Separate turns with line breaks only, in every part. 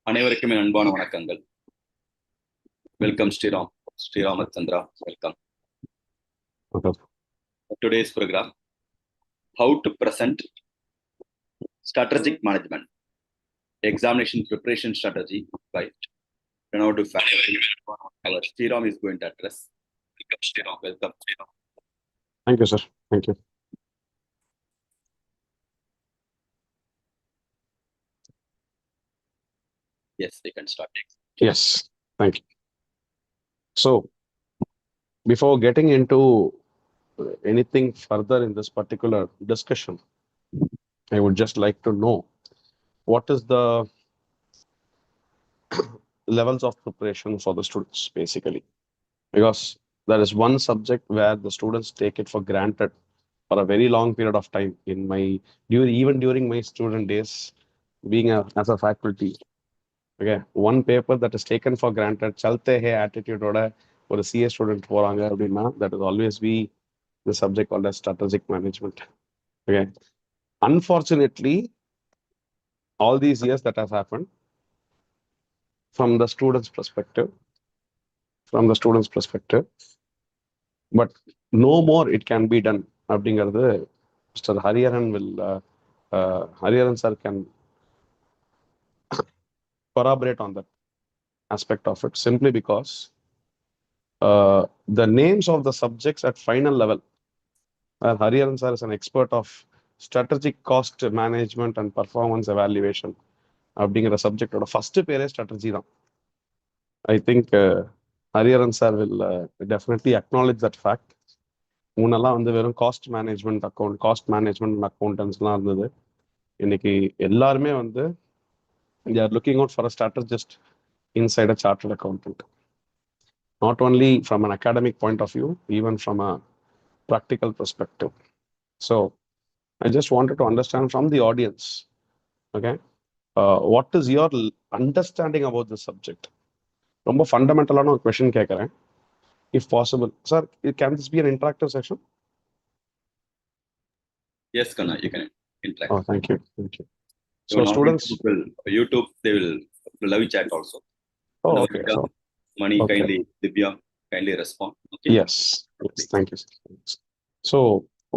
அனைவருக்கும் என் அன்பான வணக்கங்கள். Welcome Sri Ramachandra. Welcome. Today's program, how to present strategic management, examination preparation strategy by renowned faculty. Our Sriram is going to address. Welcome, Sriram. Welcome, Sriram.
Thank you, sir. Thank you.
Yes, we can start.
Yes, thank you. So, before getting into anything further in this particular discussion, I would just like to know what is the levels of preparation for the students, basically. Because there is one subject where the students take it for granted for a very long period of time. Even during my student days, being as a faculty, okay, one paper that is taken for granted, chalte hai attitude oda or a CA student poranga appadina, that will always be the subject called as strategic management. Okay, unfortunately, all these years that has happened from the students' perspective, but no more it can be done. அப்படிங்கிறது Mr. Hariharan sir can corroborate on that aspect of it, simply because the names of the subjects at final level, Hariharan sir is an expert of strategic cost management and performance evaluation. அப்படிங்கிற சப்ஜெக்டோட first பேரே strategy தான். I think Hariharan sir will definitely acknowledge that fact. முன்னெல்லாம் வெறும் cost management அக்கௌண்டன்ஸ்லாம் இருந்தது. இன்னைக்கு எல்லாருமே they are looking out for a strategist inside a chartered accountant. Not only from an academic point of view, even from a practical perspective. So, I just wanted to understand from the audience, okay, what is your understanding about this subject? ரொம்ப ஃபண்டமெண்டலான ஒரு question கேட்குறேன். If possible, sir, can this be an interactive session?
Yes, Kanna, you can interact.
Oh, thank you.
So students, YouTube, they will live chat also.
Oh, okay. So,
Mani,
okay.
Divya, kindly respond. Okay.
Yes. Thank you. So,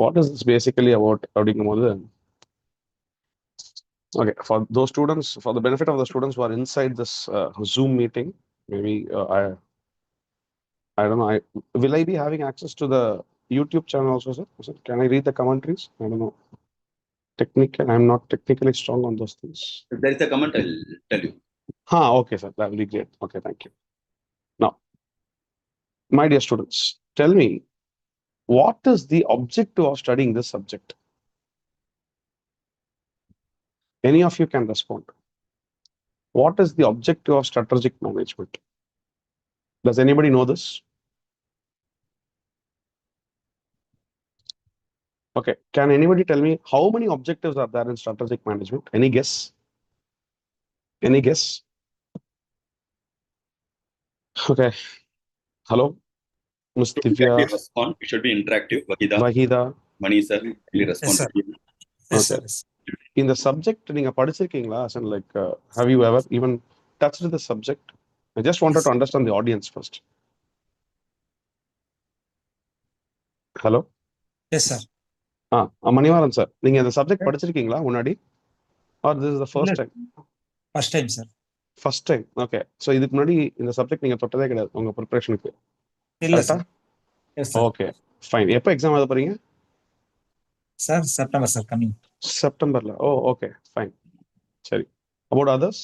what is this basically about? Okay, for those students, for the benefit of the students who are inside this Zoom meeting, maybe I don't know. Will I be having access to the YouTube channel also, sir? Can I read the commentaries? I don't know. I'm not technically strong on those things.
If there is a comment, I'll tell you.
Okay, sir. That will be great. Okay, thank you. Now, my dear students, tell me, what is the objective of studying this subject? Any of you can respond. What is the objective of strategic management? Does anybody know this? Okay, can anybody tell me how many objectives are there in strategic management? Any guess? Okay. Hello, Ms. Divya.
Respond. It should be interactive.
Vahida.
Mani sir, will respond.
Yes, sir.
Yes, sir. In the subject, நீங்க படிச்சிருக்கீங்களா? And like, have you ever even touched the subject? I just wanted to understand the audience first. Hello.
Yes, sir.
Manivaran sir, நீங்க இந்த subject படிச்சிருக்கீங்களா முன்னாடி? Or this is the first time?
First time, sir.
First time. Okay. So இதுக்கு முன்னாடி இந்த subject நீங்க தொட்டதே கிடையாது உங்க ப்ரிப்பரேஷனுக்கு?
இல்ல sir. Yes, sir.
Okay, fine. எப்போ எக்ஸாம் எழுத போறீங்க?
Sir, September, sir, coming.
Septemberல. Oh, okay, fine. சரி. About others?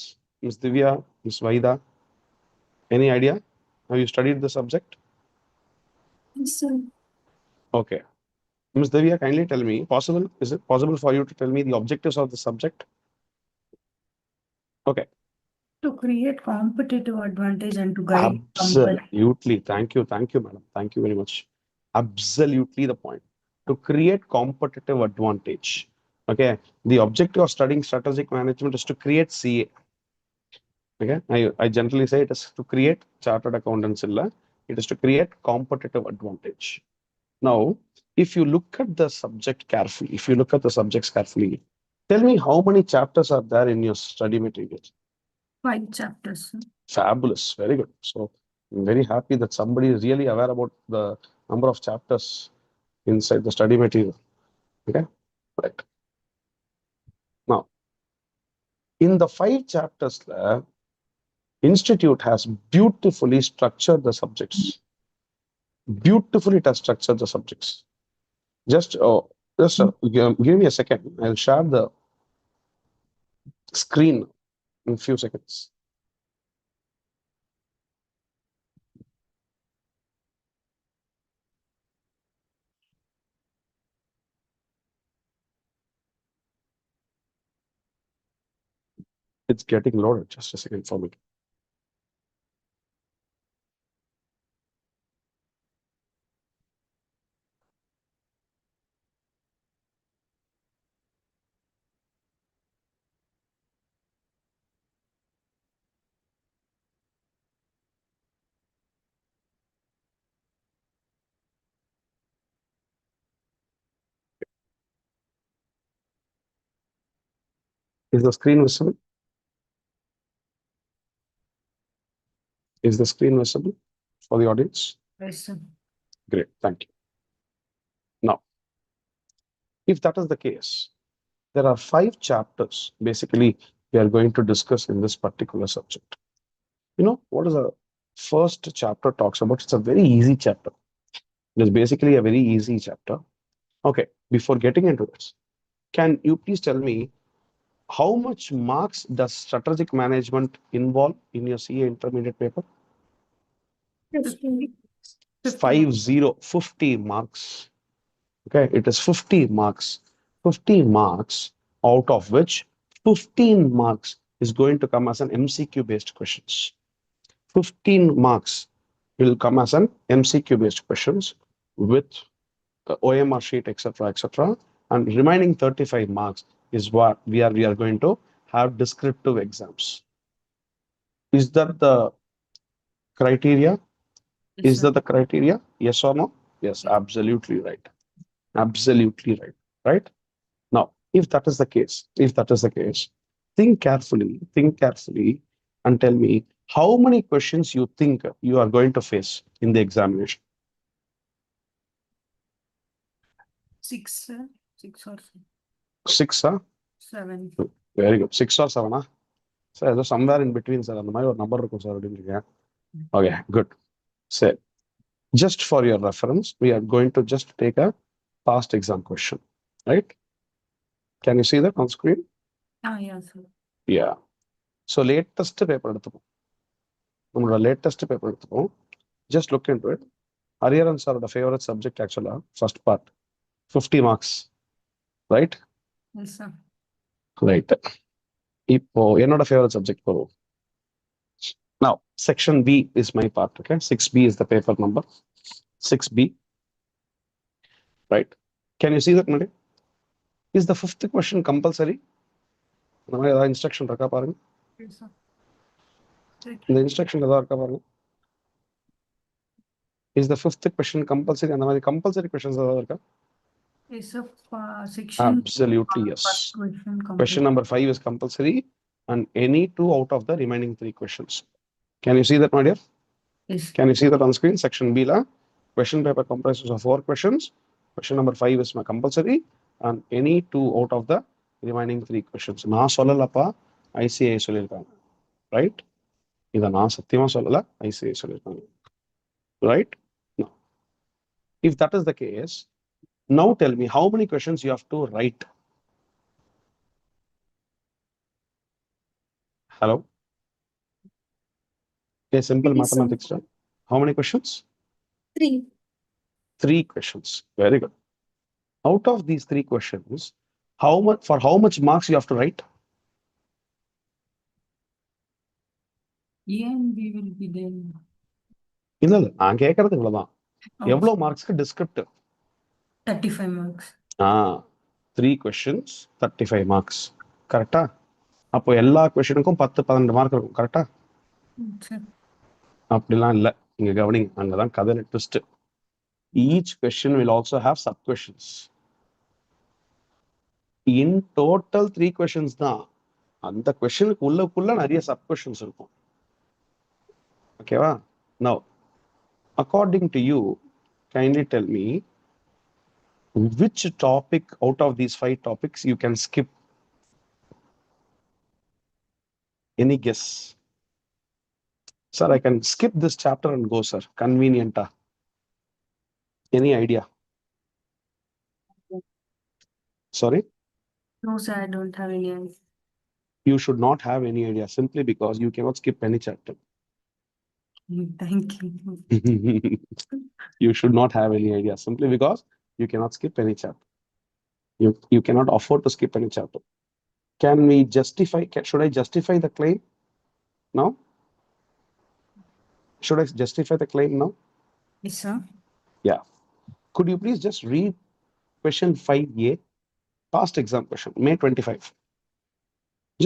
Ms. Divya, Ms. Vaida, any idea? Have you studied the subject?
Yes, sir.
Okay. Ms. Divya, kindly tell me, is it possible for you to tell me the objectives of the subject? Okay.
To create competitive advantage and to guide
Absolutely. Thank you, madam. Thank you very much. Absolutely the point. To create competitive advantage. Okay. The objective of studying strategic management is to create CA. Okay. I generally say it is to create chartered accountants. It is to create competitive advantage. Now, if you look at the subject carefully, tell me how many chapters are there in your study material?
5 chapters, sir.
Fabulous. Very good. So I'm very happy that somebody is really aware about the number of chapters inside the study material. Okay. Right. Now, in the 5 chapters, the institute has beautifully structured the subjects. Beautifully it has structured the subjects. Just give me a second. I'll share the screen in a few seconds. It's getting loaded. Just a second for me. Is the screen visible? Is the screen visible for the audience?
Yes, sir.
Great. Thank you. Now, if that is the case, there are 5 chapters basically we are going to discuss in this particular subject. You know, what is the first chapter talks about? It's a very easy chapter. It is basically a very easy chapter. Okay, before getting into this, can you please tell me how much marks does strategic management involve in your CA intermediate paper?
50.
50 marks. Okay, it is 50 marks. 50 marks, out of which 15 marks is going to come as an MCQ based questions. 15 marks will come as an MCQ based questions with OMR sheet, etc. And remaining 35 marks is what we are going to have descriptive exams. Is that the criteria?
Yes,
Is
sir.
that the criteria? Yes or no? Yes,
Yes.
absolutely right. Absolutely right. Right? Now, if that is the case, think carefully, and tell me how many questions you think you are going to face in the examination.
6, sir. 6 or
6, huh?
7.
Very good. 6 or 7, huh? So somewhere in between, sir. அந்த மாதிரி ஒரு number இருக்கும் sir அப்படின்றீங்க. Okay, good. So, just for your reference, we are going to just take a past exam question, right? Can you see that on screen?
Yeah, sir.
Yeah. So, latest paper எடுத்துப்போம். நம்மளோட latest paper எடுத்துப்போம். Just look into it. Hariharan sir favorite subject actually, first part, 50 marks, right?
Yes, sir.
Right. இப்போ என்னோட favorite subject போறோம். Now, section B is my part, okay? 6B is the paper number. 6B, right? Can you see that, Madi? Is the 5th question compulsory? இந்த மாதிரி ஏதாவது instruction இருக்கா பாருங்க.
Yes, sir.
இந்த instruction ஏதாவது இருக்கா பாருங்க. Is the 5th question compulsory? அந்த மாதிரி compulsory questions ஏதாவது இருக்கா?
Yes, sir. Section.
Absolutely yes.
First question.
Question number 5 is compulsory and any 2 out of the remaining 3 questions. Can you see that, my dear?
Yes.
Can you see that on screen? Section B la question paper comprises of 4 questions. Question number 5 is my compulsory and any 2 out of the remaining 3 questions. நான் சொல்லலப்பா, ICAI சொல்லிருக்காங்க. Right? இத நான் சத்தியமா சொல்லல, ICAI சொல்லிருக்காங்க. Right? Now, if that is the case, now tell me how many questions you have to write. Hello? A simple
Yes, sir.
mathematics. Right? How many questions?
3.
3 questions. Very good. Out of these 3 questions, how much marks you have to write?
A and B will be there.
இல்ல நான் கேட்கறது இவ்வளவுதான்.
Oh,
எவ்வளவு மார்க்ஸ்க்கு descriptive?
35 marks.
3 questions 35 marks. கரெக்டா? அப்போ எல்லா கொஸ்டினுக்கும் 10-12 mark இருக்கும். கரெக்டா?
Sir.
அப்படிலாம் இல்ல. இங்க கவனிங்க, அங்கதான் கதையில twist. Each question will also have sub questions. In total 3 questions தான். அந்த கொஸ்டினுக்கு உள்ளக்குள்ள நிறைய சப் கொஸ்டின்ஸ் இருக்கும். ஓகேவா? Now according to you kindly tell me which topic out of these 5 topics you can skip. Any guess? Sir, I can skip this chapter and go, sir. Convenient. Any idea? Sorry?
No, sir, I don't have any idea.
You should not have any idea simply because you cannot skip any chapter.
Thank you.
You should not have any idea simply because you cannot skip any chapter. You cannot afford to skip any chapter. Can we justify, should I justify the claim now? Should I justify the claim now?
Yes, sir.
Yeah. Could you please just read question 5A, past exam question, May 25.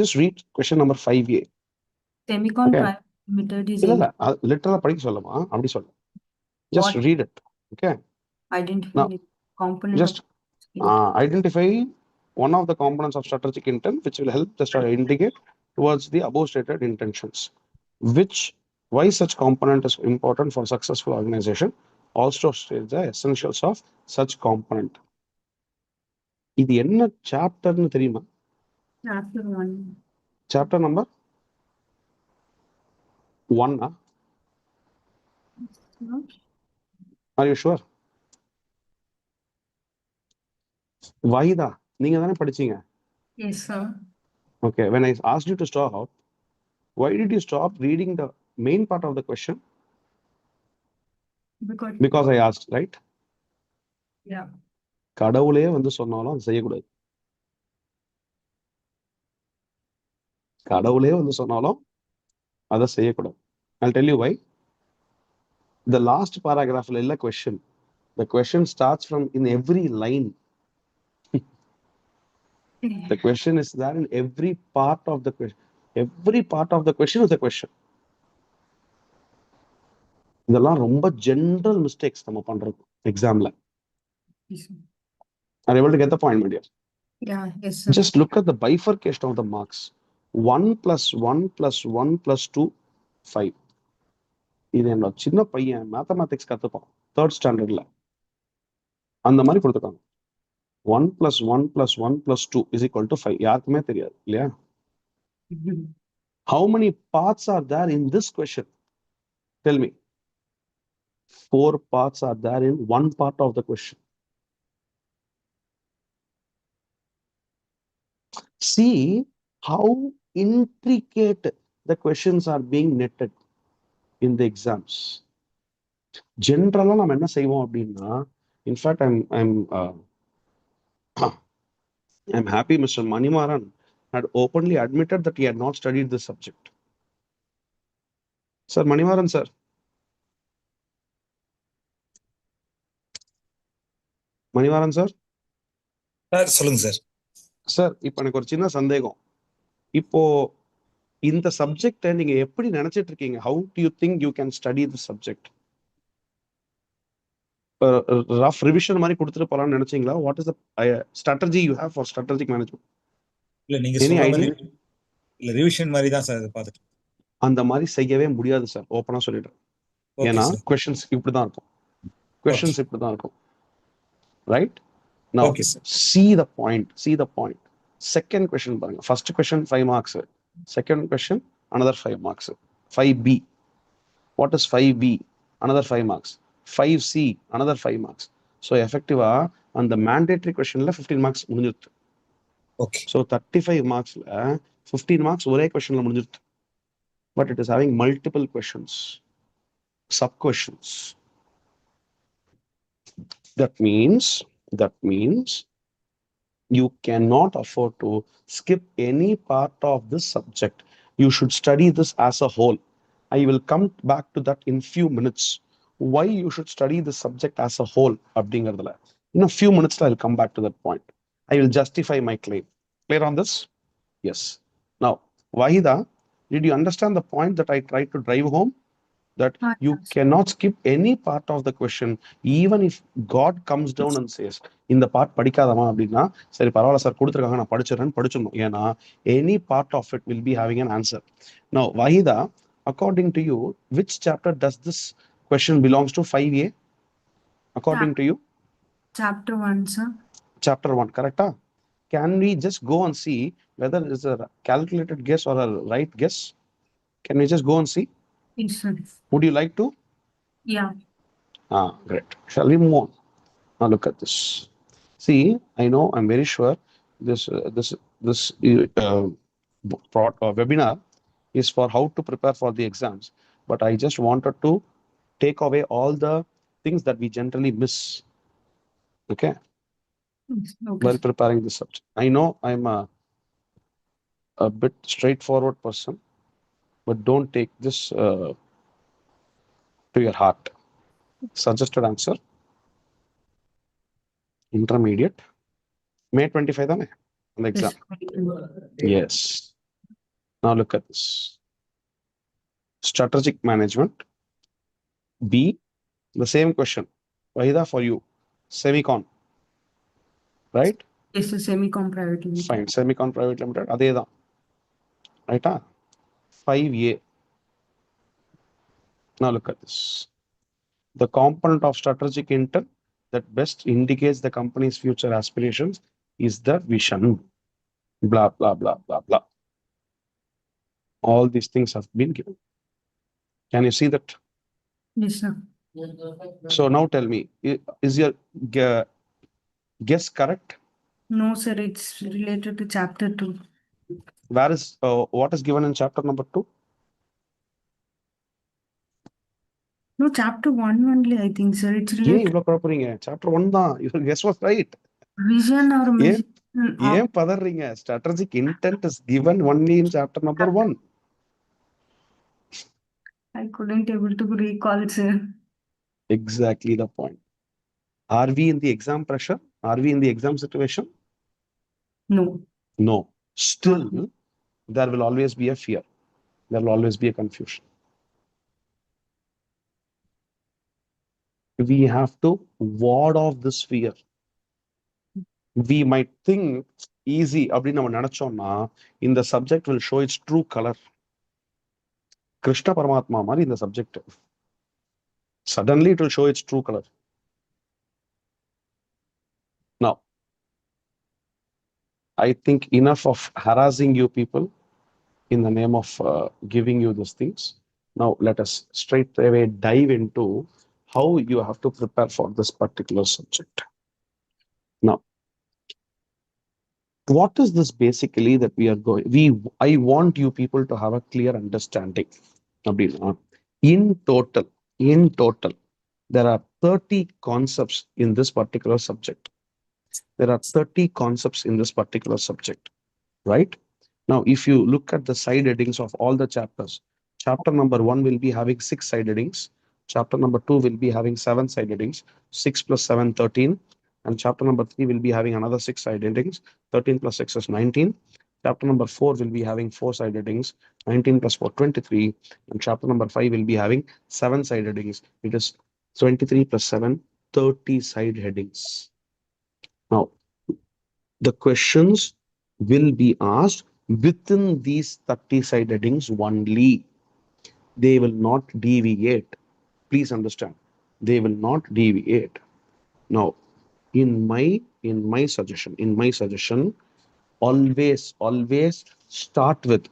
Just read question number 5A.
Semicon
Okay.
Private Limited is
இல்ல லிட்டரலா படிக்க சொல்லமா அப்படி சொல்ல. Just
What?
read it. Okay.
identify
Now,
the component
just identify one of the components of strategic intent which will help the indicate towards the above stated intentions. Why such component is important for successful organization? Also state the essentials of such component. இது என்ன சாப்டர்னு தெரியுமா?
Chapter 1.
Chapter number 1. Are you sure? Vaida, நீங்க தானே படிச்சீங்க?
Yes, sir.
Okay, when I asked you to stop, why did you stop reading the main part of the question? Because I asked, right?
Yeah.
கடவுளே வந்து சொன்னாலும் அது செய்யக்கூடாது. கடவுளே வந்து சொன்னாலும் அதை செய்யக்கூடாது. I'll tell you why. The last paragraph இல்ல question. The question starts from in every line. The question is there in every part of the question. Every part of the question is a question. இதெல்லாம் ரொம்ப general mistakes நம்ம பண்றது எக்ஸாம்ல.
Yes, sir.
Are you able to get the point, my dear?
Yeah, yes, sir.
Just look at the bifurcation of the marks. 1 plus 1 plus 1 plus 2, 5. இது என்னோட சின்ன பையன் mathematics கத்துப்பான் 3rd ஸ்டாண்டர்ட்ல. அந்த மாதிரி கொடுத்துருக்காங்க. 1 plus 1 plus 1 plus 2 is equal to 5. யாருக்குமே தெரியாது இல்லையா? How many parts are there in this question? Tell me. 4 parts are there in one part of the question. See how intricate the questions are being netted in the exams. Generally, நம்ம என்ன செய்வோம் அப்படின்னா, in fact, I'm happy Mr. Manimaran had openly admitted that he had not studied this subject. Sir, Manimaran, sir. Manimaran, sir.
Sir சொல்லுங்க sir.
Sir, இப்போ எனக்கு ஒரு சின்ன சந்தேகம். இப்போ இந்த சப்ஜெக்டை நீங்க எப்படி நினைச்சிட்டு இருக்கீங்க? How do you think you can study this subject? Rough revision மாதிரி கொடுத்துட்டு போலாம்னு நினைச்சீங்களா? What is the strategy you have for strategic management?
இல்ல நீங்க
Any
சொல்ற
idea?
மாதிரி இல்ல ரிவிஷன் மாதிரி தான் சார் பார்த்துட்டு.
அந்த மாதிரி செய்யவே முடியாது சார், ஓப்பனா சொல்லிடுறேன். ஏன்னா கொஸ்டின்ஸ் இப்படிதான் இருக்கும். கொஸ்டின்ஸ் இப்படிதான் இருக்கும். Right? Now,
Okay, sir.
see the point. Second question பாருங்க. First question 5 marks. Second question another 5 marks. 5B. What is 5B? Another 5 marks. 5C another 5 marks. So effective on the mandatory questionல 15 marks முடிஞ்சிருது.
Okay.
So 35 marksல 15 marks ஒரே questionல முடிஞ்சிருது. But it is having multiple questions, sub questions. That means you cannot afford to skip any part of this subject. You should study this as a whole. I will come back to that in few minutes. Why you should study this subject as a whole? அப்படிங்கிறதுல in a few minutes I'll come back to that point. I will justify my claim. Clear on this? Yes. Now, Wahida, did you understand the point that I tried to drive home? that you
yes.
cannot skip any part of the question, even if God comes down and says, இந்த part படிக்காதமா அப்படின்னா, சரி பரவாயில்ல sir கொடுத்துருக்காங்க நான் படிச்சிடறேன்னு படிச்சிடணும். ஏன்னா any part of it will be having an answer. Now, Wahida, according to you, which chapter does this question belongs to? 5A, according to you?
Chapter 1, sir.
Chapter 1, correct? Can we just go and see whether it's a calculated guess or a right guess? Can we just go and see?
Yes, sir.
Would you like to?
Yeah.
Great. Shall we move on? Now look at this. See, I know, I'm very sure this webinar is for how to prepare for the exams, but I just wanted to take away all the things that we generally miss. Okay,
Yes, okay.
while preparing this subject. I know I'm a bit straightforward person, but don't take this to your heart. Suggested answer, intermediate, May 25 on the exam. Yes. Now look at this. Strategic management. B, the same question. Wahida, for you. Semicon. Right?
Yes, sir. Semicon private limited.
Fine. Semicon private limited. Adeda. Right? 5A. Now look at this. The component of strategic intent that best indicates the company's future aspirations is the vision. Blah, blah, blah, blah, blah. All these things have been given. Can you see that?
Yes, sir.
So now tell me, is your guess correct?
No, sir. It's related to chapter 2.
Where is what is given in chapter number 2?
No, chapter 1 only, I think, sir. It's
ஏன்
related
இவ்வளவு குழப்பறீங்க? Chapter 1 தான். Your guess was right.
vision or mission.
ஏன் பதறீங்க? Strategic intent is given only in chapter number 1.
I couldn't able to recall, sir.
Exactly the point. Are we in the exam pressure? Are we in the exam situation?
No.
No. Still, there will always be a fear. There will always be a confusion. We have to ward off this fear. We might think easy அப்படின்னு நம்ம நினைச்சோம்னா இந்த subject will show its true color. Krishna பரமாத்மா மாதிரி இந்த subject. Suddenly it will show its true color. Now, I think enough of harassing you people in the name of giving you these things. Now, let us straight away dive into how you have to prepare for this particular subject. Now, what is this basically that we are going? I want you people to have a clear understanding. In total, there are 30 concepts in this particular subject. There are 30 concepts in this particular subject, right? Now, if you look at the side headings of all the chapters, chapter number 1 will be having 6 side headings. Chapter number 2 will be having 7 side headings. 6 plus 7, 13. And chapter number 3 will be having another 6 side headings. 13 plus 6 is 19. Chapter number 4 will be having 4 side headings. 19 plus 4, 23. And chapter number 5 will be having 7 side headings. It is 23 plus 7, 30 side headings. Now, the questions will be asked within these 30 side headings only. They will not deviate. Please understand, they will not deviate. Now, in my suggestion, always start with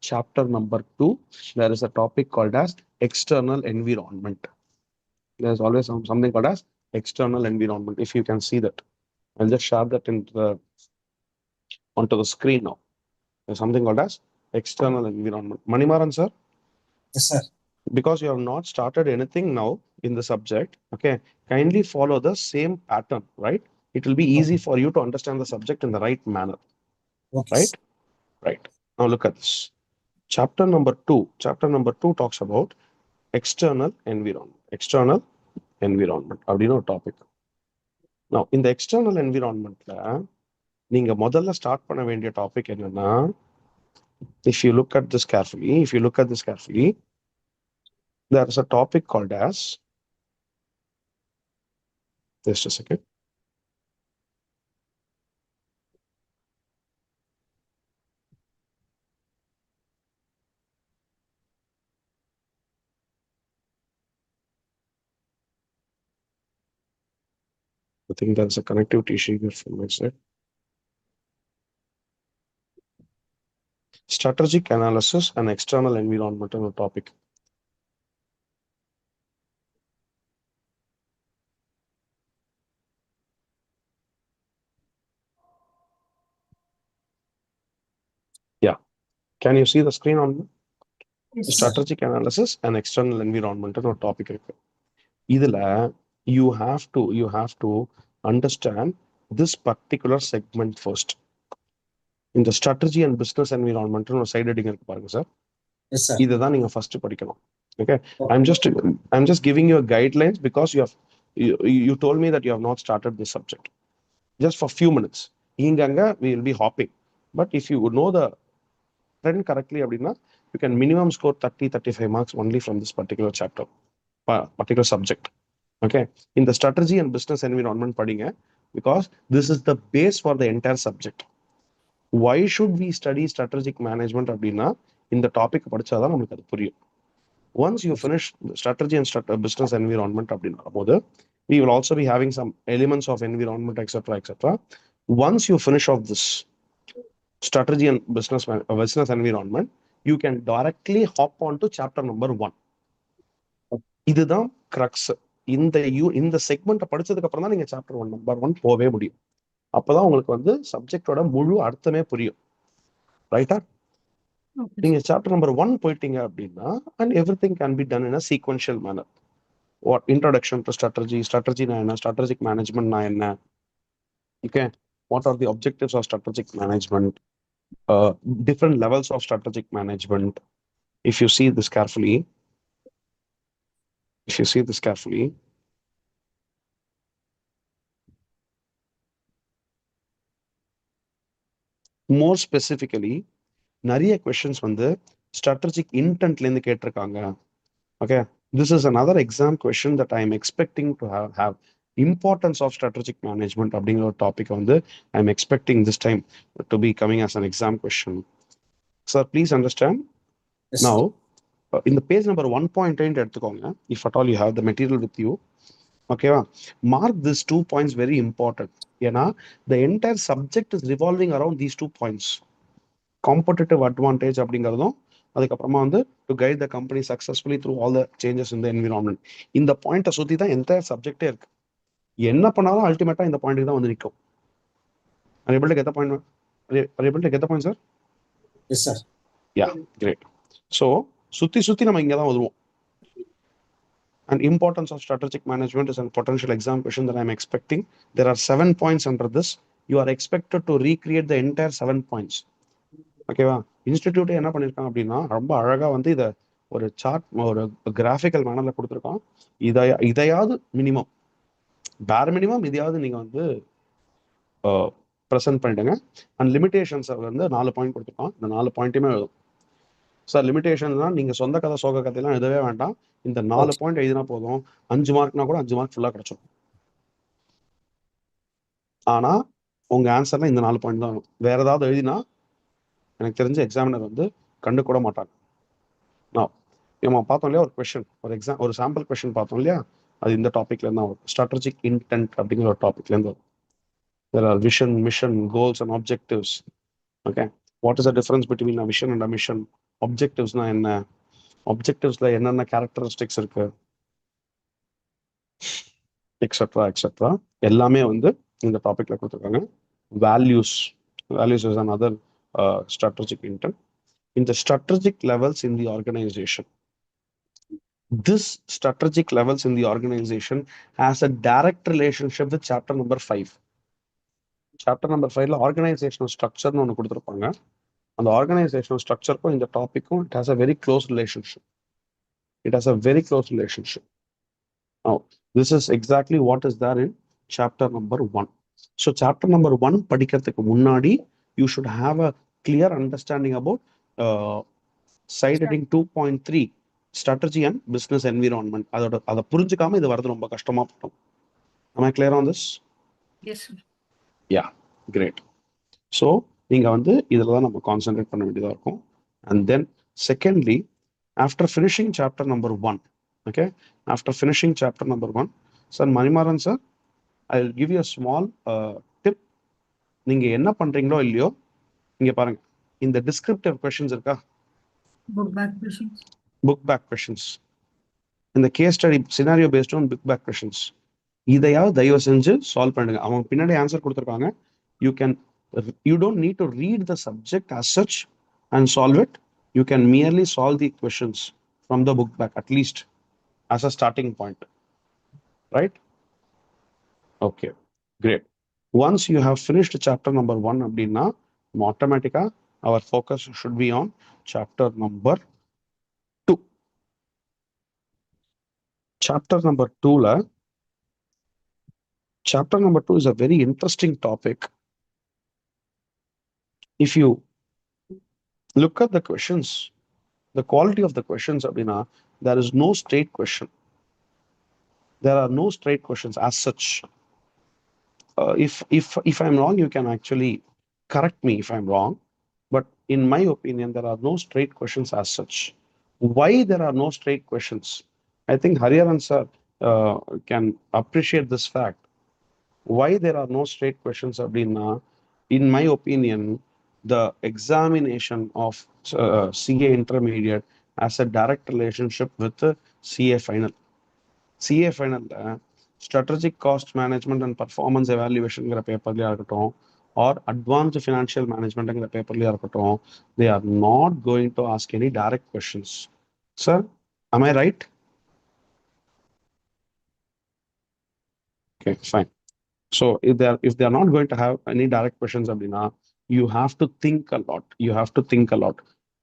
chapter number 2. There is a topic called as external environment. There is always something called as external environment. If you can see that, I'll just share that onto the screen now. There's something called as external environment. Manimaran sir?
Yes, sir.
Because you have not started anything now in the subject, okay, kindly follow the same pattern, right? It will be easy for you to understand the subject in the right manner.
Okay.
Right? Right. Now look at this. Chapter number 2. Chapter number 2 talks about external environment. External environment. Abdino topic. Now, in the external environment, நீங்க முதல்ல start பண்ண வேண்டிய topic என்னன்னா, if you look at this carefully, there is a topic called as, just a second. I think there's a connectivity issue here from my side. Strategic analysis and external environmental topic. Yeah. Can you see the screen on
Yes, sir.
strategic analysis and external environmental topic? Idhila, you have to understand this particular segment first. In the strategy and business environmental side heading இருக்கு பாருங்க sir.
Yes, sir.
இதுதான் நீங்க first படிக்கணும். Okay.
Okay.
I'm just giving you a guidelines because you told me that you have not started this subject. Just for few minutes. இங்கங்க we will be hopping. But if you know the trend correctly அப்படின்னா, you can minimum score 30-35 marks only from this particular chapter, particular subject. Okay. In the strategy and business environment படிங்க, because this is the base for the entire subject. Why should we study strategic management அப்படின்னா, இந்த topic படிச்சாதான் நமக்கு அது புரியும். Once you finish the strategy and business environment அப்படின்னா போது, we will also be having some elements of environment, etc. Once you finish off this strategy and business environment, you can directly hop on to chapter number 1. இதுதான் crux. இந்த segment படிச்சதுக்கு அப்புறம் தான் நீங்க chapter 1 number 1 போவே முடியும். அப்பதான் உங்களுக்கு வந்து சப்ஜெக்டோட முழு அர்த்தமே புரியும். ரைட்டா? நீங்க சாப்டர் நம்பர் 1 போயிட்டீங்க அப்படின்னா, and everything can be done in a sequential manner. What introduction to strategy na enna, strategic management na enna, okay, what are the objectives of strategic management, different levels of strategic management. If you see this carefully, more specifically நிறைய questions வந்து strategic intentல இருந்து கேட்டிருக்காங்க. Okay, this is another exam question that I am expecting to have importance of strategic management அப்படிங்கிற ஒரு topic வந்து I am expecting this time to be coming as an exam question. Sir, please understand.
Yes,
Now,
sir.
in the page number 1.8 எடுத்துக்கோங்க, if at all you have the material with you. Okay, mark these 2 points very important. ஏன்னா the entire subject is revolving around these 2 points. Competitive advantage அப்படிங்கிறதும், அதுக்கப்புறமா வந்து to guide the company successfully through all the changes in the environment. இந்த பாயிண்ட்டை சுத்தி தான் entire சப்ஜெக்டே இருக்கு. என்ன பண்ணாலும் அல்டிமேட்டா இந்த பாயிண்ட்டுக்கு தான் வந்து நிற்கும். Are you able to get the point? Are you able to get the point, sir?
Yes, sir.
Yeah, great. So சுத்தி நம்ம இங்க தான் வருவோம். And importance of strategic management is a potential exam question that I'm expecting. There are 7 points under this. You are expected to recreate the entire 7 points. ஓகேவா? Institute என்ன பண்ணிருக்காங்க அப்படின்னா, ரொம்ப அழகா வந்து இதை ஒரு சார்ட், ஒரு கிராஃபிக்கல் மேனர்ல கொடுத்துருக்கோம். இதையாவது மினிமம், பேர் மினிமம் இதையாவது நீங்க வந்து ப்ரெசென்ட் பண்ணிடுங்க. அண்ட் லிமிடேஷன்ஸ் வந்து 4 பாயிண்ட் கொடுத்துருக்கோம். இந்த 4 பாயிண்ட்டுமே எழுதும். சார் லிமிடேஷன் தான், நீங்க சொந்த கதை சோக கதையெல்லாம் எழுதவே வேண்டாம். இந்த 4 பாயிண்ட் எழுதினா போதும். 5 மார்க்னா கூட 5 மார்க் ஃபுல்லா கிடைச்சிடும். ஆனா உங்க ஆன்சர்ல இந்த 4 பாயிண்ட் தான். வேற ஏதாவது எழுதினா எனக்கு தெரிஞ்ச எக்ஸாமினர் வந்து கண்டு கூட மாட்டாங்க. நம்ம பார்த்தோம் இல்லையா ஒரு கொஸ்டின், ஒரு சாம்பிள் கொஸ்டின் பார்த்தோம் இல்லையா, அது இந்த டாபிக்ல இருந்தா வரும். ஸ்ட்ராட்டஜிக் இன்டென்ட் அப்படிங்கிற ஒரு டாபிக்ல இருந்து வரும். There are vision, mission, goals and objectives. Okay, what is the difference between a vision and a mission? Objectivesனா என்ன, objectivesல என்னென்ன characteristics இருக்கு, எக்ஸெட்ரா எல்லாமே வந்து இந்த டாபிக்ல கொடுத்துருக்காங்க. values is another strategic intent. In the strategic levels in the organization, this strategic levels in the organization has a direct relationship with chapter number 5. Chapter number 5ல organizational structure னு ஒன்று கொடுத்துருப்பாங்க. அந்த organizational structureக்கும் இந்த டாபிக்கும் it has a very close relationship. Now, this is exactly what is there in chapter number 1. So chapter number 1 படிக்கிறதுக்கு முன்னாடி you should have a clear understanding about side heading 2.3 strategy and business environment. அதை புரிஞ்சுக்காம இது வரது ரொம்ப கஷ்டமா போகும். Am I clear on this?
Yes, sir.
Yeah, great. So நீங்க வந்து இதில் தான் நம்ம கான்சென்ட்ரேட் பண்ண வேண்டியதாக இருக்கும். And then secondly, after finishing chapter number 1, okay, after finishing chapter number 1, sir Manimaran sir, I will give you a small tip. நீங்க என்ன பண்றீங்களோ இல்லையோ இங்க பாருங்க, இந்த descriptive questions இருக்கா,
Book back questions.
book back questions, இந்த case study scenario based on book back questions, இதையாவது தயவு செஞ்சு சால்வ் பண்ணுங்க. அவங்க பின்னாடி ஆன்சர் கொடுத்துருக்காங்க. You don't need to read the subject as such and solve it. You can merely solve the questions from the book back, at least as a starting point, right? Okay, great. Once you have finished chapter number 1 அப்படின்னா automatically our focus should be on chapter number 2. Chapter number 2 la, chapter number 2 is a very interesting topic. If you look at the questions, the quality of the questions அப்படின்னா there is no straight question. There are no straight questions as such. If I'm wrong, you can actually correct me if I'm wrong. But in my opinion, there are no straight questions as such. Why there are no straight questions? I think Hariharan sir can appreciate this fact. Why there are no straight questions அப்படின்னா, in my opinion, the examination of CA intermediate has a direct relationship with the CA final. CA final strategic cost management and performance evaluation பேப்பர்லயா இருக்கட்டும், or advanced financial management பேப்பர்லயா இருக்கட்டும், they are not going to ask any direct questions. Sir, am I right? Okay, fine. So if they are not going to have any direct questions abdina, you have to think a lot. You have to think a lot.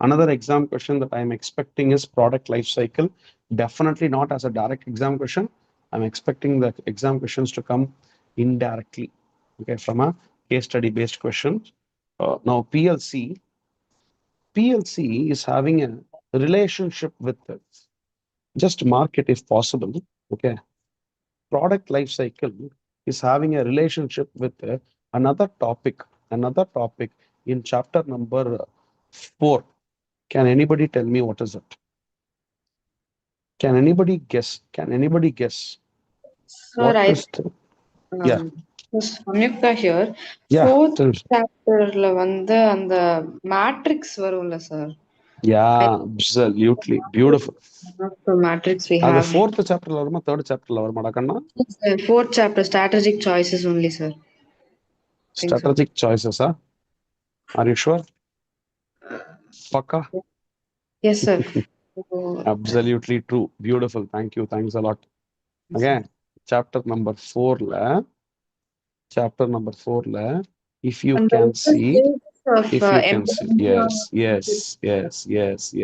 Another exam question that I am expecting is product life cycle. Definitely not as a direct exam question. I'm expecting the exam questions to come indirectly, okay, from a case study based question. Now PLC is having a relationship with it. Just mark it if possible, okay. Product life cycle is having a relationship with another topic in chapter number 4. Can anybody tell me what is it? Can anybody guess?
Sir,
What
I
is yeah.
Samyukta here.
Yeah,
Fourth
tell me.
chapterல வந்து அந்த matrix வரும்ல sir.
Yeah, absolutely beautiful.
Matrix we
அது
have.
4th chapterல வருமா 3rd chapterல வருமாடா Kanna?
Fourth chapter, strategic choices only, sir.
Strategic choices, huh? Are you sure? Paka?
Yes, sir.
Absolutely true. Beautiful. Thank you. Thanks a lot. Again, chapter number 4 la, if you
And
can
the
see,
stages of,
if you can see,
MBA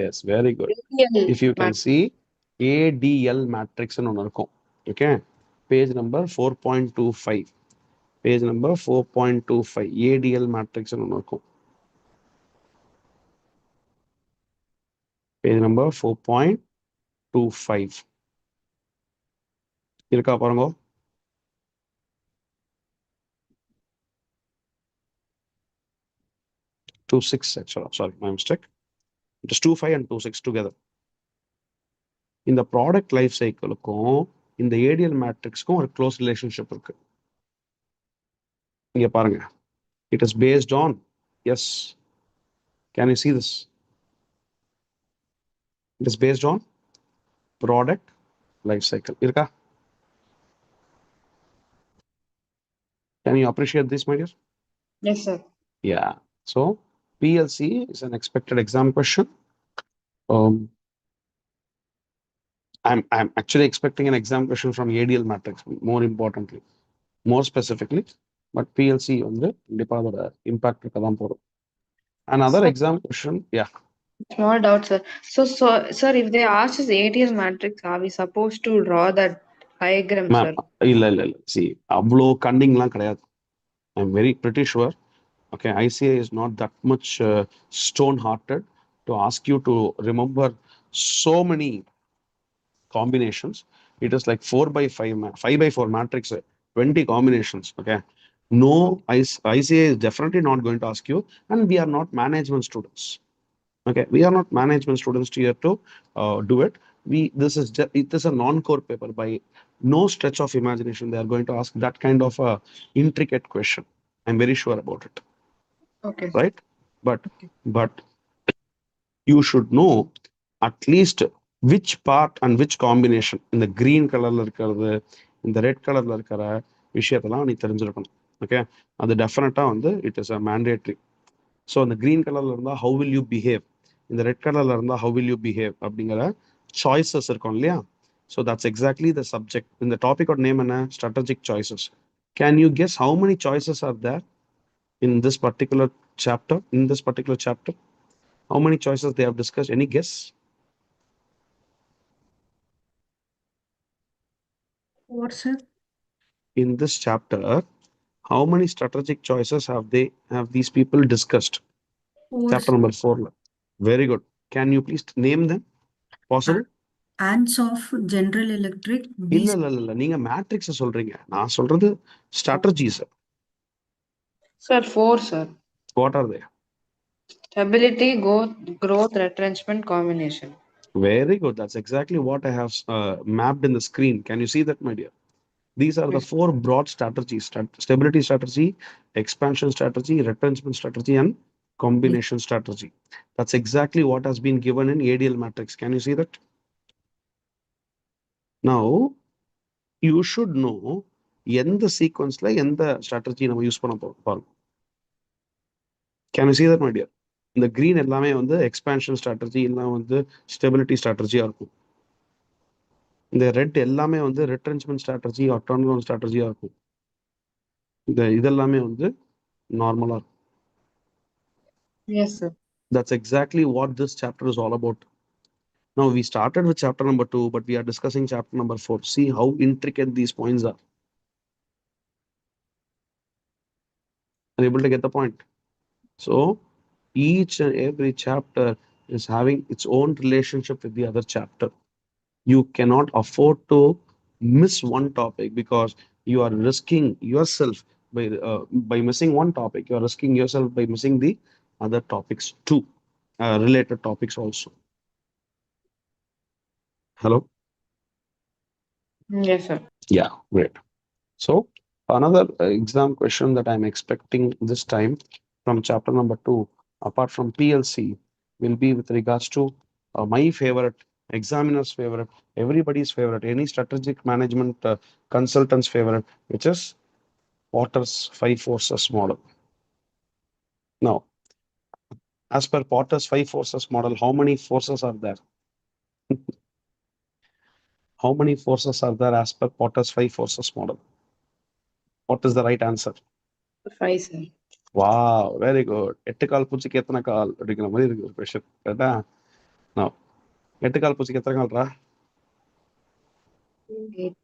yes, very good.
ADL
If you can see, ADL matrix ன்னு ஒண்ணு இருக்கும். Okay, page number 4.25, page number 4.25, ADL matrix ன்னு ஒண்ணு இருக்கும். Page number 4.25 இருக்கா பாருங்க. 26 actually, sorry, my mistake. It is 25 and 26 together. இந்த product life சைக்கிளுக்கும் இந்த ஏடிஎல் மேட்ரிக்ஸ்க்கும் ஒரு க்ளோஸ் ரிலேஷன்ஷிப் இருக்கு. இங்க பாருங்க, it is based on, yes, can you see this? It is based on product life cycle. இருக்கா? Can you appreciate this, my dear?
Yes, sir.
Yeah. So PLC is an expected exam question. I'm actually expecting an exam question from ADL matrix, more importantly, more specifically, but PLC வந்து கண்டிப்பா அதோட impact இருக்க தான் போடும். Another
So,
exam question, yeah.
small doubt, sir. So, sir, if they ask us ADL matrix, are we supposed to draw that diagram,
Ma'am,
sir?
இல்ல see, அவ்வளோ கண்டிங்லாம் கிடையாது. I'm very pretty sure. Okay, ICA is not that much stone-hearted to ask you to remember so many combinations. It is like 4x5, 5x4 matrix, 20 combinations. Okay. No, ICA is definitely not going to ask you, and we are not management students. Okay, we are not management students here to do it. It is a non-core paper. By no stretch of imagination, they are going to ask that kind of a intricate question. I'm very sure about it,
Okay.
right? But you should know at least which part and which combination in the green colorல இருக்கிறது இந்த red கலர்ல இருக்கிற விஷயத்தெல்லாம் நீ தெரிஞ்சிருக்கணும். Okay, அது டெஃபினட்டா வந்து it is a mandatory. So அந்த கிரீன் கலர்ல இருந்தா ஹவு வில் யூ பிஹேவ், இந்த ரெட் கலர்ல இருந்தா ஹவு வில் யூ பிஹேவ் அப்படிங்கிற சாய்ஸஸ் இருக்கும் இல்லையா? So that's exactly the subject. இந்த டாபிக்கோட நேம் என்ன? Strategic choices. Can you guess how many choices are there in this particular chapter? How many choices they have discussed? Any guess?
Four, sir.
In this chapter, how many strategic choices have these people discussed?
Four,
Chapter
sir.
number 4. Very good. Can you please name them? Possible?
Ants of General Electric.
இல்ல நீங்க matrix சொல்றீங்க, நான் சொல்றது strategies.
Sir, 4, sir.
What are they?
Stability, growth, retrenchment, combination.
Very good. That's exactly what I have mapped in the screen. Can you see that, my dear? These are the
Yes.
4 broad strategies: stability strategy, expansion strategy, retrenchment strategy, and combination strategy. That's exactly what has been given in ADL matrix. Can you see that? Now, you should know எந்த சீக்வன்ஸ்ல எந்த strategy நம்ம use பண்ண போறோம். Can you see that, my dear? இந்த green எல்லாமே வந்து expansion strategy, எல்லாம் வந்து ஸ்டெபிலிட்டி ஸ்ட்ராட்டஜியா இருக்கும். இந்த ரெட் எல்லாமே வந்து retrenchment strategy or turn around ஸ்ட்ராட்டஜியா இருக்கும். இதெல்லாமே வந்து நார்மலா இருக்கும்.
Yes, sir.
That's exactly what this chapter is all about. Now, we started with chapter number 2, but we are discussing chapter number 4. See how intricate these points are. Are you able to get the point? So, each and every chapter is having its own relationship with the other chapter. You cannot afford to miss one topic, because you are risking yourself by missing one topic. You are risking yourself by missing the other topics too, related topics also. Hello?
Yes, sir.
Yeah, great. So another exam question that I'm expecting this time from chapter number 2, apart from PLC, will be with regards to my favorite, examiner's favorite, everybody's favorite, any strategic management consultant's favorite, which is Potter's 5 forces model. Now, as per Potter's 5 forces model, how many forces are there? How many forces are there as per Potter's 5 forces model? What is the right answer?
5, sir.
Wow, very good. 8 கால் பூச்சிக்கு எத்தனை கால் அப்படிங்கிற மாதிரி இருக்கு ஒரு question. கரெக்டா? Now, 8 கால் பூச்சிக்கு எத்தனை கால்ரா?
8.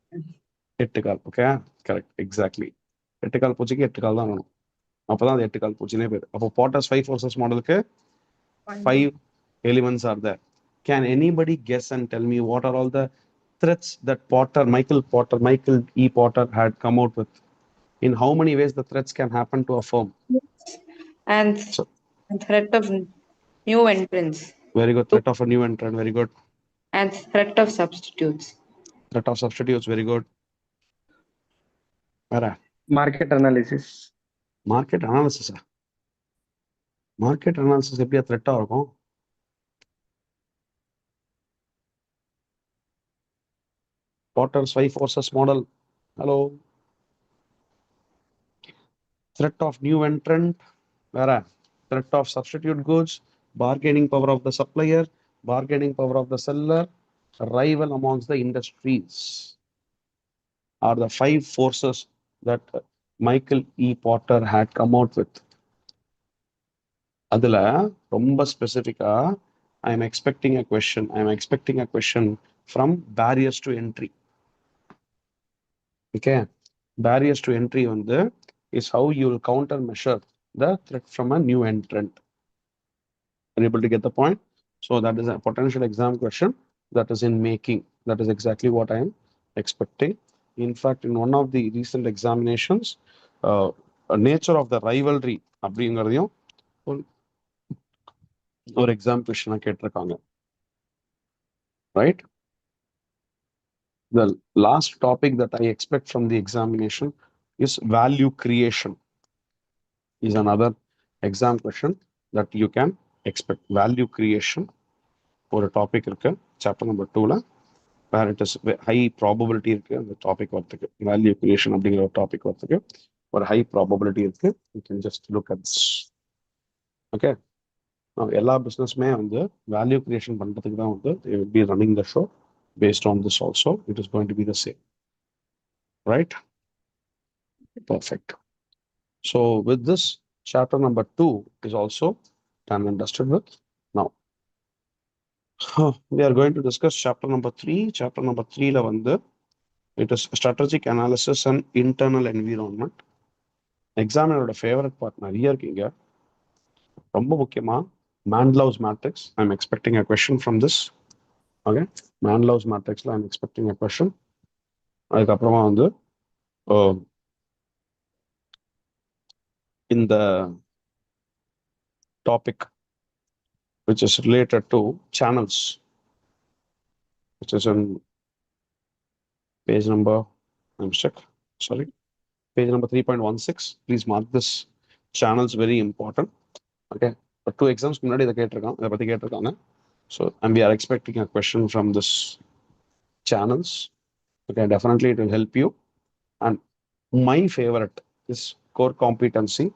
8 கால். Okay, correct, exactly. 8 கால் பூச்சிக்கு 8 கால் தான் வேணும். அப்பதான் அது 8 கால் பூச்சினே பேர். அப்போ Potter's 5 forces மாடலுக்கு 5 elements are there. Can anybody guess and tell me what are all the threats that Michael E. Potter had come out with? In how many ways the threats can happen to a firm?
And
So,
threat of new entrants.
very good. Threat of a new entrant. Very good.
And threat of substitutes.
Threat of substitutes. Very good. Where?
Market analysis.
Market analysis. Market analysis எப்படி threat-ஆ இருக்கும்? Potter's 5 forces model. Hello. Threat of new entrant. Where? Threat of substitute goods, bargaining power of the supplier, bargaining power of the seller, rival amongst the industries are the 5 forces that Michael E. Potter had come out with. அதுல ரொம்ப ஸ்பெசிஃபிக்கா I am expecting a question from barriers to entry. Okay, barriers to entry வந்து is how you will counter measure the threat from a new entrant. Are you able to get the point? So that is a potential exam question that is in making. That is exactly what I am expecting. In fact, in one of the recent examinations, nature of the rivalry அப்படிங்கிறதையும் ஒரு exam கொஸ்டினா கேட்டிருக்காங்க. Right? The last topic that I expect from the examination is value creation. Is another exam question that you can expect. Value creation ஒரு topic இருக்கு chapter number 2ல, where it is high probability இருக்கு அந்த topic வரதுக்கு. Value creation அப்படிங்கிற ஒரு topic வரதுக்கு ஒரு ஹை ப்ராபபிலிட்டி இருக்கு. You can just look at this. Okay, எல்லா பிஸ்னஸ்மே வந்து வேல்யூ கிரியேஷன் பண்றதுக்கு தான் வந்து they will be running the show based on this also. It is going to be the same, right? Perfect. So with this, chapter number 2 is also done and dusted with. Now we are going to discuss chapter number 3. Chapter number 3 la வந்து it is strategic analysis and internal environment. எக்ஸாமினரோட favourite part நிறைய இருக்கீங்க. ரொம்ப முக்கியமா Manlow's matrix. I'm expecting a question from this. Okay, Manlow's matrixல I'm expecting a question. அதுக்கப்புறமா வந்து இந்த topic which is related to channels, which is in page number, I'm stuck, sorry, page number 3.16. Please mark this. Channels very important. Okay, but 2 exams முன்னாடி இதை கேட்டிருக்காங்க, இதை பத்தி கேட்டிருக்காங்க. So and we are expecting a question from this channels. Okay, definitely it will help you. And my favorite is core competency.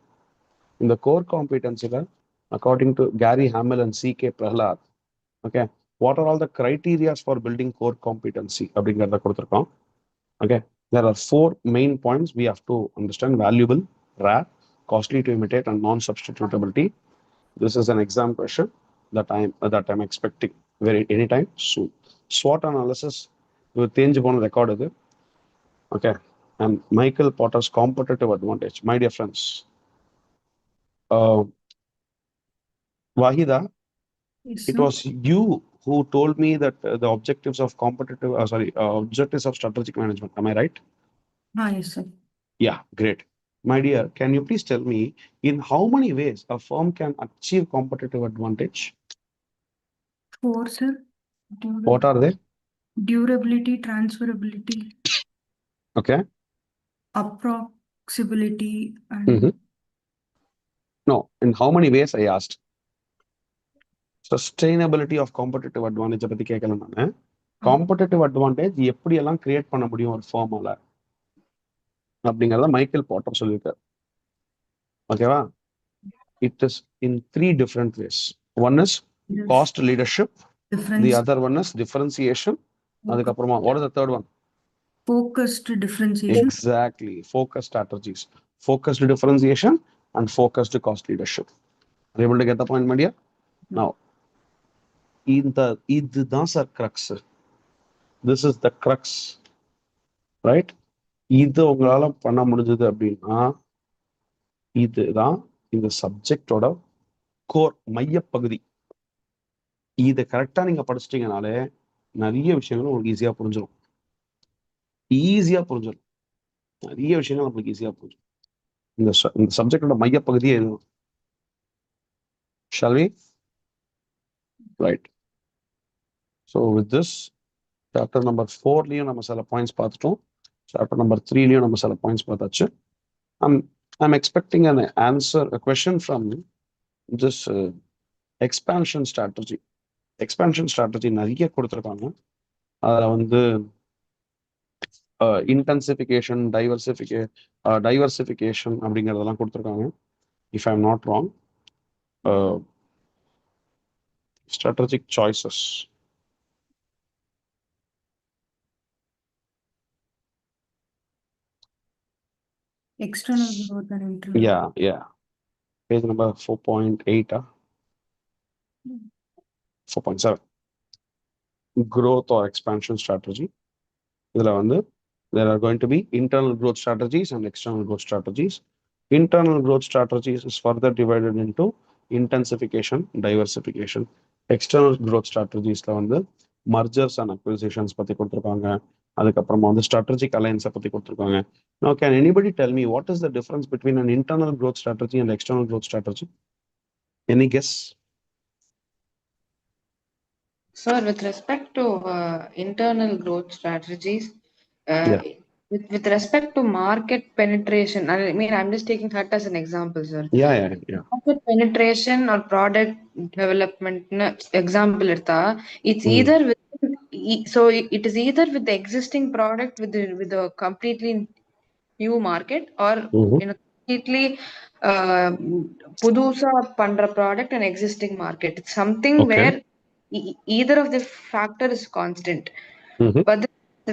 In the core competency, according to Gary Hamel and C.K. Prahlad, okay, what are all the criteria for building core competency? அப்படிங்கிறத கொடுத்திருக்கோம். Okay, there are 4 main points we have to understand: valuable, rare, costly to imitate, and non-substitutability. This is an exam question that I'm expecting anytime soon. SWOT analysis with change upon record இது. Okay, and Michael Porter's competitive advantage. My dear friends, Wahida,
Yes,
it
sir.
was you who told me that the objectives of objectives of strategic management. Am I right?
Yes, sir.
Yeah, great. My dear, can you please tell me in how many ways a firm can achieve competitive advantage?
4, sir.
What are they?
Durability, transferability,
Okay.
approximability, and
Mhm. No, in how many ways I asked? Sustainability of competitive advantage பத்தி கேட்கல நானு. Competitive advantage எப்படி எல்லாம் create பண்ண முடியும் ஒரு ஃபார்மால அப்படிங்கறத Michael Potter சொல்லியிருக்காரு. ஓகேவா? It is in 3 different ways. One is cost leadership.
difference,
The other one is differentiation. அதுக்கப்புறமா what is the third one?
focused differentiation.
Exactly, focused strategies, focused differentiation, and focused cost leadership. Are you able to get the point, my dear? Now, இதுதான் sir crux. This is the crux, right? இது உங்களால பண்ண முடிஞ்சது அப்படின்னா இதுதான் இந்த சப்ஜெக்டோட core மையப்பகுதி. இதை கரெக்டா நீங்க படிச்சிட்டீங்கனாலே நிறைய விஷயங்கள் உங்களுக்கு ஈஸியா புரிஞ்சிடும். நிறைய விஷயங்கள் நம்மளுக்கு ஈஸியா புரிஞ்சிடும். இந்த சப்ஜெக்டோட மையப்பகுதியே இதுதான். Shall we? Right. So with this, chapter number 4லயும் நம்ம சில பாயிண்ட்ஸ் பார்த்துட்டோம். Chapter number 3லயும் நம்ம சில பாயிண்ட்ஸ் பார்த்தாச்சு. I'm expecting a question from this expansion strategy. Expansion strategy நிறைய கொடுத்துருக்காங்க. அதில் வந்து intensification, diversification அப்படிங்கிறதெல்லாம் கொடுத்துருக்காங்க. If I'm not wrong, strategic choices.
External growth and internal.
Yeah. Page number 4.8, 4.7. Growth or expansion strategy. இதுல வந்து there are going to be internal growth strategies and external growth strategies. Internal growth strategies is further divided into intensification, diversification. External growth strategies வந்து mergers and acquisitions பத்தி கொடுத்துருக்காங்க. அதுக்கப்புறமா வந்து strategic அலையன்ஸை பத்தி கொடுத்துருக்காங்க. Now, can anybody tell me what is the difference between an internal growth strategy and external growth strategy? Any guess?
Sir, with respect to internal growth strategies, uh,
Yeah.
with respect to market penetration, I mean, I'm just taking that as an example, sir.
Yeah.
Market penetration or product development example it's either with so it is either with the existing product with a completely new market or
Mhm.
in a completely புதுசா பண்ற product and existing market. It's something
Okay.
where either of the factor is constant.
Mhm.
But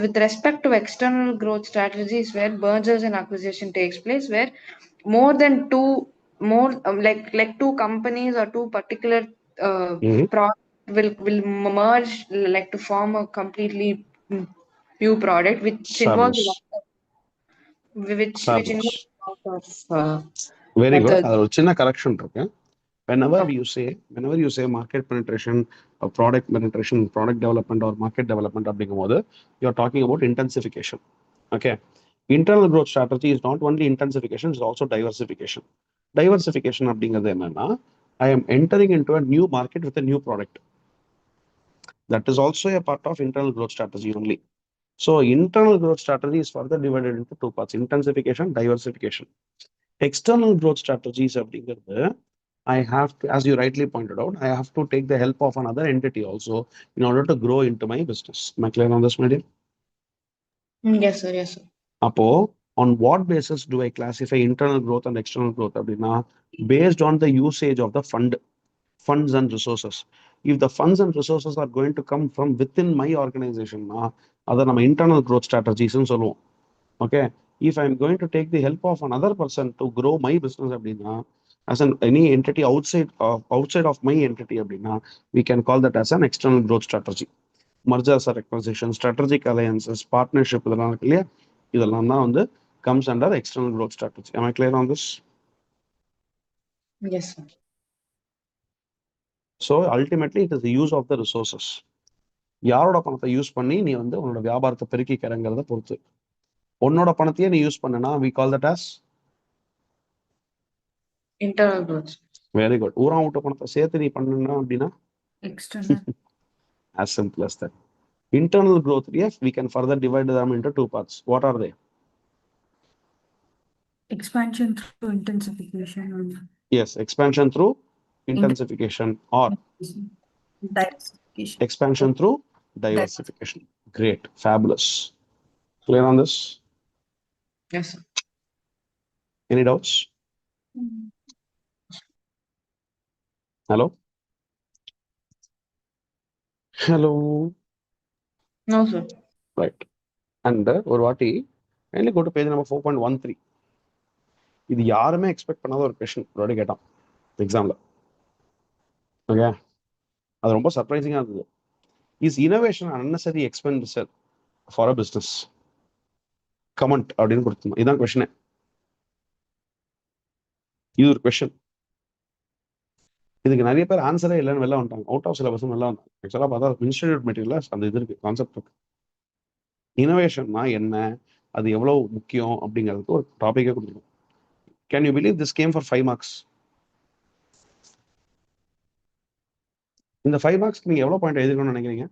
with respect to external growth strategies where mergers and acquisition takes place, where more than like two companies or two particular
Mhm.
product will merge like to form a completely new product which involves
Fabulous.
which
Fabulous.
involves a lot of
Very good.
methods.
அதில் ஒரு சின்ன correction இருக்கு. Whenever you say market penetration or product penetration, product development or market development அப்படிங்கும்போது you're talking about intensification. Okay. Internal growth strategy is not only intensification, it's also diversification. Diversification அப்படிங்கிறது என்னன்னா, I am entering into a new market with a new product. That is also a part of internal growth strategy only. So internal growth strategy is further divided into two parts: intensification, diversification. External growth strategies அப்படிங்கிறது I have to, as you rightly pointed out, I have to take the help of another entity also in order to grow into my business. Am I clear on this, my dear?
Yes, sir. Yes, sir.
Apo, on what basis do I classify internal growth and external growth? Abdina, based on the usage of the funds and resources. If the funds and resources are going to come from within my organization, other my internal growth strategies and so on. Okay. If I'm going to take the help of another person to grow my business, abdina, as any entity outside of my entity, abdina, we can call that as an external growth strategy. Mergers or acquisitions, strategic alliances, partnership, இதெல்லாம் தான் வந்து comes under external growth strategy. Am I clear on this?
Yes, sir.
So ultimately it is the use of the resources. யாரோட பணத்தை use பண்ணி நீ வந்து உன்னோட வியாபாரத்தை பெருக்கிக்கிறங்கிறத பொறுத்து. உன்னோட பணத்தையே நீ யூஸ் பண்ணனா we call that as
Internal growth.
very good. ஊரான் விட்ட பணத்தை சேர்த்து நீ பண்ணனா அப்படின்னா
External.
as simple as that. Internal growth, yes, we can further divide them into two parts. What are they?
Expansion through intensification and
Yes, expansion through intensification or
diversification.
expansion through diversification. Great, fabulous. Clear on this?
Yes, sir.
Any doubts? Hello? Hello?
No, sir.
Right. And ஒரு வாட்டி kindly go to page number 4.13. இது யாருமே expect பண்ணாத ஒரு question ஒரு வாட்டி கேட்டான் எக்ஸாம்ல. ஓகே, அது ரொம்ப சர்ப்ரைசிங்காக இருந்தது. Is innovation unnecessary expenditure for a business? Comment அப்படின்னு கொடுத்துருந்தோம். இதுதான் கொஸ்டினே. இது ஒரு கொஸ்டின். இதுக்கு நிறைய பேர் ஆன்சரே இல்லைன்னு வெளில வந்துட்டாங்க. அவுட் ஆஃப் சிலபஸ் வெளில வந்தாங்க. ஆக்சுவலாக பார்த்தா இன்ஸ்டிடியூட் மெட்டீரியல் அந்த இது இருக்கு, கான்செப்ட் இருக்கு. இனோவேஷன்னா என்ன, அது எவ்வளவு முக்கியம் அப்படிங்கிறதுக்கு ஒரு டாபிக்கே கொடுத்துருக்கோம். Can you believe this game for 5 marks? இந்த 5 மார்க்ஸ்க்கு நீங்க எவ்வளவு பாயிண்ட் எழுதிக்கணும்னு நினைக்கிறீங்க?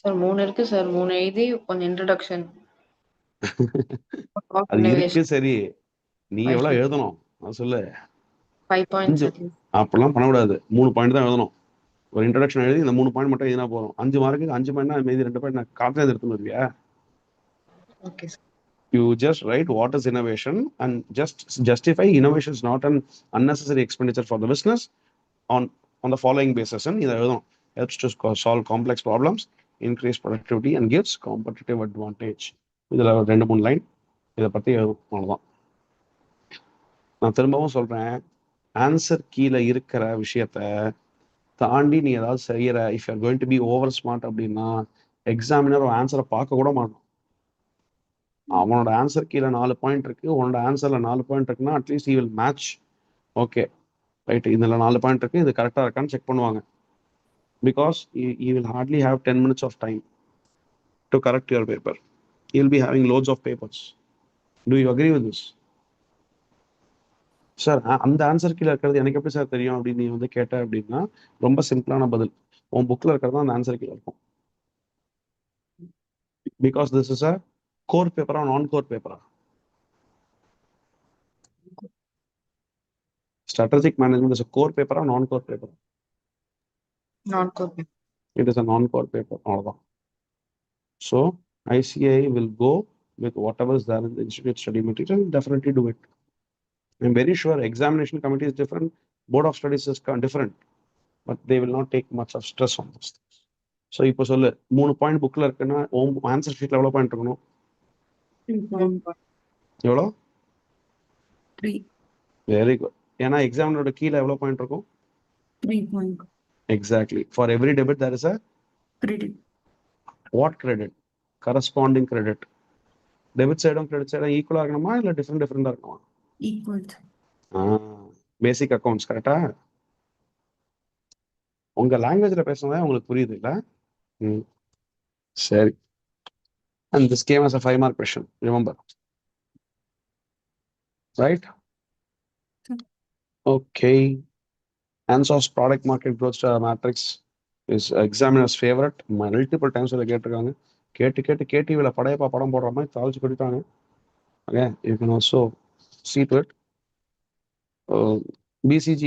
சார் 3 இருக்கு சார். 3 எழுதி கொஞ்சம் இன்ட்ரோடக்ஷன்.
அது இருக்கு சரி, நீ எவ்வளவு எழுதணும் நான் சொல்லு.
5 points
அப்படிலாம் பண்ணக்கூடாது. 3 பாயிண்ட் தான் எழுதணும். ஒரு இன்ட்ரோடக்ஷன் எழுதி இந்த 3 பாயிண்ட் மட்டும் எழுதினா போதும். 5 மார்க்கு 5 பாயிண்ட் மீதி 2 பாயிண்ட் நான் காட்டிலே எடுத்துன்னு வருவியா?
Okay sir.
You just write what is innovation and just justify innovation is not an unnecessary expenditure for the business on the following basis. And இதை எழுதணும். Helps to solve complex problems, increase productivity and gives competitive advantage. இதுல 2-3 line இதை பத்தி எழுதும். அவ்வளவுதான். நான் திரும்பவும் சொல்றேன், ஆன்சர் கீழே இருக்கிற விஷயத்த தாண்டி நீ ஏதாவது செய்யற, if you are going to be over smart அப்படின்னா எக்ஸாமினர் ஆன்சரை பார்க்க கூட மாட்டான். அவனோட ஆன்சர் கீழே 4 பாயிண்ட் இருக்கு, உன்னோட ஆன்சர்ல 4 பாயிண்ட் இருக்குன்னா at least he will match. Okay right, இதுல 4 பாயிண்ட் இருக்கு, இது கரெக்டா இருக்கான்னு செக் பண்ணுவாங்க. because you will hardly have 10 minutes of time to correct your paper. You'll be having loads of papers. Do you agree with this? Sir அந்த answer கீழே இருக்கிறது எனக்கு எப்படி சார் தெரியும் அப்படின்னு நீ வந்து கேட்ட அப்படின்னா ரொம்ப சிம்பிளான பதில். உன் புக்ல இருக்கிறது அந்த ஆன்சர் கீழே இருக்கும். Because this is a core பேப்பரா நான் கோர் பேப்பரா? Strategic management is a core paper or non-core paper?
Non-core.
It is a non-core paper. அவ்வளவுதான். So ICAI will go with whatever is there in the institute study material and definitely do it. I'm very sure examination committee is different, board of studies is different, but they will not take much of stress on this. So இப்போ சொல்லு 3 point புக்ல இருக்குன்னா answer ஷீட்ல எவ்வளவு point இருக்கணும்?
3 point.
எவ்வளோ?
3.
Very good. ஏன்னா எக்ஸாமினரோட கீழே எவ்வளவு பாயிண்ட் இருக்கும்?
3 point.
Exactly. For every debit there is a
Credit.
what credit? Corresponding credit. Debit side and credit side ஈக்குவலா இருக்கணுமா இல்ல டிஃபரெண்டா இருக்கணுமா?
Equal.
பேசிக் அக்கௌண்ட்ஸ் கரெக்டா? உங்க லாங்குவேஜ்ல பேசுனதே உங்களுக்கு புரியுது இல்ல? சரி. And this came as a 5 mark question, remember. Right? Okay. ANSOS product market growth matrix is examiner's favorite. Multiple times they கேட்டிருக்காங்க. கேட்டு இவள படையப்பா படம் போடுற மாதிரி தாளிச்சு கொடுத்தாங்க. Okay, you can also see to it. BCG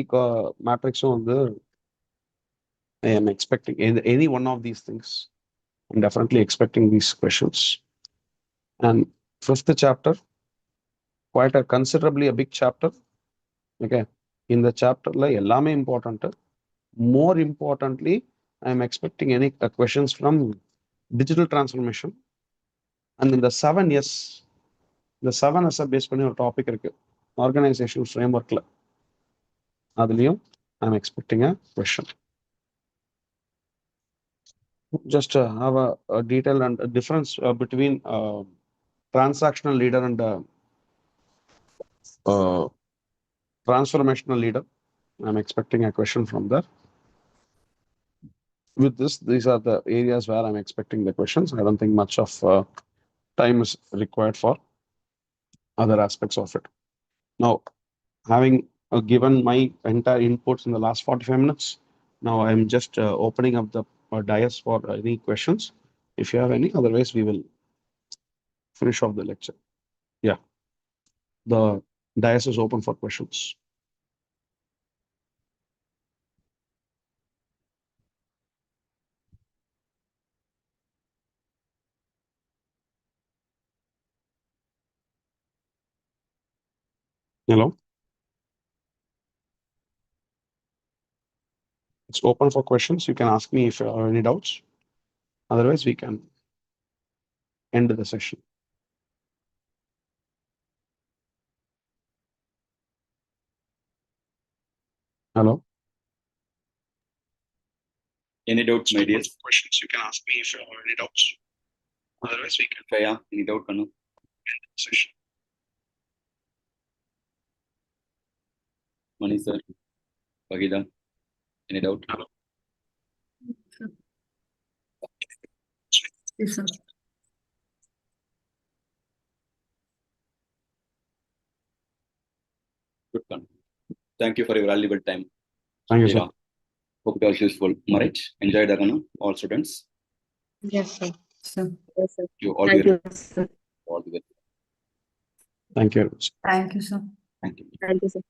matrix வந்து I am expecting any one of these things. I'm definitely expecting these questions. And 5th chapter, quite a considerably a big chapter. Okay, in the chapter la ellame important. More importantly, I am expecting any questions from digital transformation. And in the 7S, the 7S based பண்ணி ஒரு topic இருக்கு organizational frameworkல. அதுலயும் I am expecting a question. Just have a detail and a difference between transactional leader and transformational leader. I'm expecting a question from there. With this, these are the areas where I'm expecting the questions. I don't think much of time is required for other aspects of it. Now, having given my entire inputs in the last 45 minutes, now I'm just opening up the dais for any questions. If you have any, otherwise we will finish off the lecture. Yeah, the dais is open for questions. Hello. It's open for questions. You can ask me if you have any doubts. Otherwise, we can end the session. Hello.
Any doubts, my dear?
Questions you can ask me if you have any doubts. Otherwise, we can
Kaya, any doubt Kanu?
end the session.
Mani sir, Bagida, any doubt?
Hello.
Yes, sir.
Good Kanu. Thank you for your valuable time.
Thank you, sir.
Yeah. Hope it was useful. Marit, enjoyed the Kanu, all students.
Yes, sir.
Sir.
Yes, sir.
You all
Thank
the
you, sir.
all the way.
Thank you.
Thank you, sir.
Thank you.
Thank you, sir.